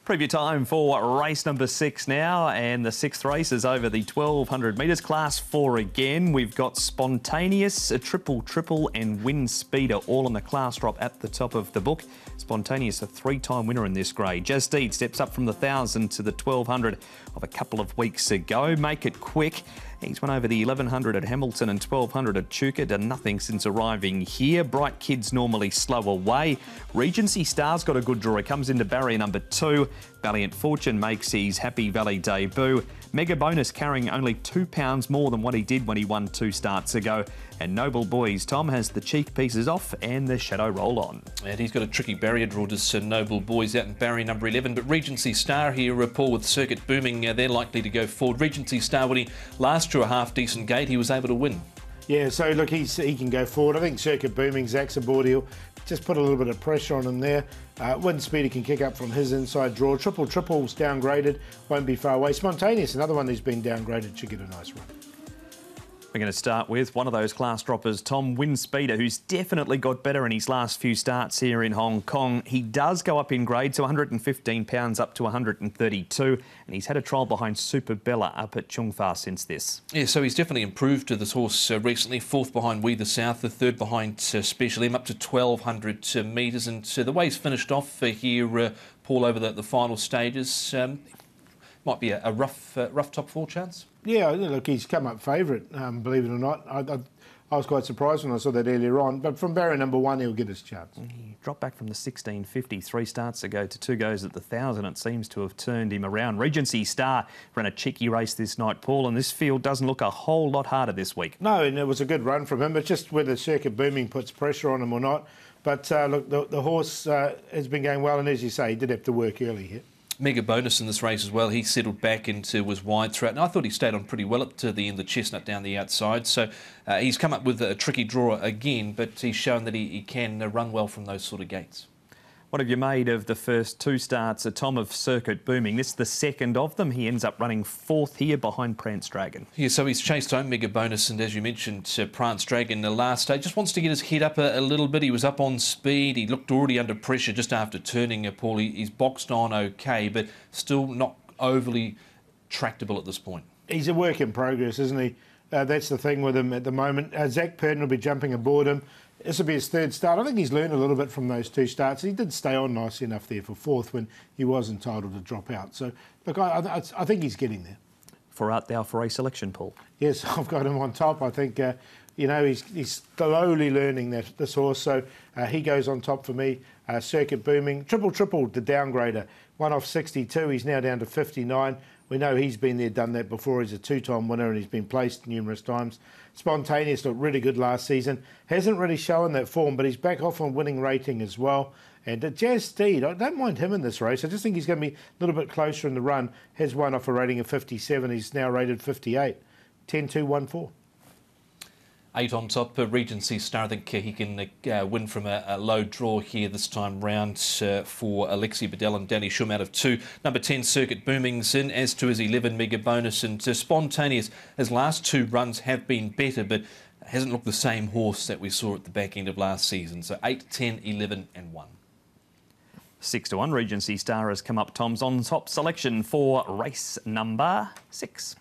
Preview time for race number 6 now, and the 6th race is over the 1200 metres, class 4 again. We've got Spontaneous, a Triple, and Wind Speeder all on the class drop at the top of the book. Spontaneous, a 3-time winner in this grade. Just Eat steps up from the 1000 to the 1200 of a couple of weeks ago. Make It Quick. He's won over the 1100 at Hamilton and 1200 at Chuka. Done nothing since arriving here. Bright Kids normally slow away. Regency Star's got a good draw. He comes into barrier number 2. Valiant Fortune makes his Happy Valley debut. Mega Bonus carrying only £2 more than what he did when he won 2 starts ago. And Noble Boys, Tom has the cheek pieces off and the shadow roll on. And he's got a tricky barrier draw to Noble Boys out in barrier number 11. But Regency Star here, Paul, with Circuit booming, they're likely to go forward. Regency Star, when he last drew a half-decent gate, he was able to win. Yeah, so look, he can go forward. I think Circuit booming, Zach's aboard. He'll just put a little bit of pressure on him there. Wind Speeder can kick up from his inside draw. Triple's downgraded, won't be far away. Spontaneous, another one who's been downgraded, should get a nice run. We're going to start with one of those class droppers, Tom Wind Speeder, who's definitely got better in his last few starts here in Hong Kong. He does go up in grade, so £115 up to 132, and he's had a trial behind Super Bella up at Chung Fa since this. Yeah, so he's definitely improved to this horse recently. 4th behind We the South, the 3rd behind Special M, up to 1200 metres, and the way he's finished off here, Paul, over the final stages, might be a rough top 4 chance. Yeah, look, he's come up favourite, believe it or not. I was quite surprised when I saw that earlier on, but from barrier number 1, he'll get his chance. He dropped back from the 1650 3 starts ago to 2 goes at the 1000. It seems to have turned him around. Regency Star ran a cheeky race this night, Paul, and this field doesn't look a whole lot harder this week. No, and it was a good run from him. It's just whether Circuit booming puts pressure on him or not. But look, the horse has been going well, and as you say, he did have to work early here. Mega Bonus in this race as well. He settled back into was wide throughout, and I thought he stayed on pretty well at the end, the chestnut down the outside. So he's come up with a tricky draw again, but he's shown that he can run well from those sort of gates. What have you made of the first 2 starts, Tom, of Circuit booming? This is the 2nd of them. He ends up running 4th here behind Prance Dragon. Yeah, so he's chased home Mega Bonus, and as you mentioned, Prance Dragon, the last stage, just wants to get his head up a little bit. He was up on speed. He looked already under pressure just after turning, Paul. He's boxed on okay, but still not overly tractable at this point. He's a work in progress, isn't he? That's the thing with him at the moment. Zach Purden will be jumping aboard him. This will be his 3rd start. I think he's learned a little bit from those 2 starts. He did stay on nicely enough there for 4th when he was entitled to drop out. So, look, I think he's getting there. For Art Thou for a selection, Paul? Yes, I've got him on top. I think, you know, he's slowly learning this horse. So he goes on top for me. Circuit booming. Triple, the downgrader. 1 off 62. He's now down to 59. We know he's been there, done that before. He's a 2-time winner and he's been placed numerous times. Spontaneous looked really good last season. Hasn't really shown that form, but he's back off on winning rating as well. And Jazz Steed, I don't mind him in this race. I just think he's going to be a little bit closer in the run. Has won off a rating of 57. He's now rated 58. 10-2-1-4. 8 on top, Regency Star. I think he can win from a low draw here this time round for Alexi Bedell and Danny Schum out of 2. Number 10, Circuit Booming's in, as to his 11, Mega Bonus. And Spontaneous, his last 2 runs have been better, but hasn't looked the same horse that we saw at the back end of last season. So 8, 10, 11 and 1. 6-1, Regency Star has come up Tom's on top selection for race number 6.